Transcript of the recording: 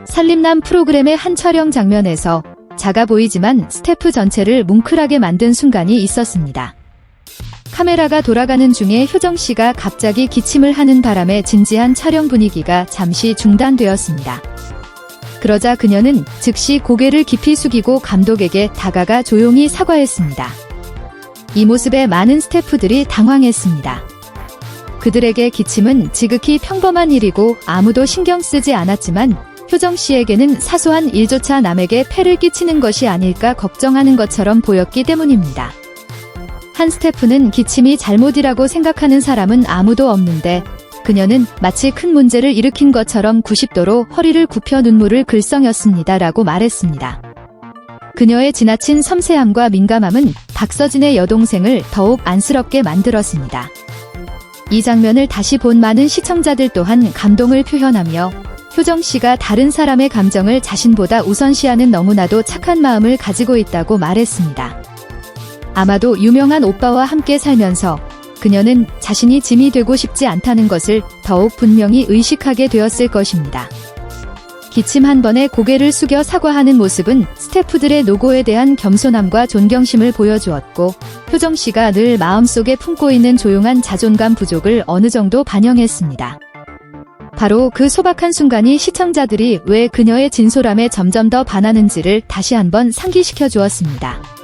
살림남 프로그램의 한 촬영 장면에서 작아 보이지만 스태프 전체를 뭉클하게 만든 순간이 있었습니다. 카메라가 돌아가는 중에 효정씨가 갑자기 기침을 하는 바람에 진지한 촬영 분위기가 잠시 중단되었습니다. 그러자 그녀는 즉시 고개를 깊이 숙이고 감독에게 다가가 조용히 사과했습니다. 이 모습에 많은 스태프들이 당황했습니다. 그들에게 기침은 지극히 평범한 일이고 아무도 신경 쓰지 않았지만 효정씨에게는 사소한 일조차 남에게 폐를 끼치는 것이 아닐까 걱정하는 것처럼 보였기 때문입니다. 한 스태프는 기침이 잘못이라고 생각하는 사람은 아무도 없는데 그녀는 마치 큰 문제를 일으킨 것처럼 90도로 허리를 굽혀 눈물을 글썽였습니다 라고 말했습니다. 그녀의 지나친 섬세함과 민감함은 박서진의 여동생을 더욱 안쓰럽게 만들었습니다. 이 장면을 다시 본 많은 시청자들 또한 감동을 표현하며 효정씨가 다른 사람의 감정을 자신보다 우선시하는 너무나도 착한 마음을 가지고 있다고 말했습니다. 아마도 유명한 오빠와 함께 살면서 그녀는 자신이 짐이 되고 싶지 않다는 것을 더욱 분명히 의식하게 되었을 것입니다. 기침 한 번에 고개를 숙여 사과하는 모습은 스태프들의 노고에 대한 겸손함과 존경심을 보여주었고 효정씨가 늘 마음속에 품고 있는 조용한 자존감 부족을 어느 정도 반영했습니다. 바로 그 소박한 순간이 시청자들이 왜 그녀의 진솔함에 점점 더 반하는지를 다시 한번 상기시켜 주었습니다.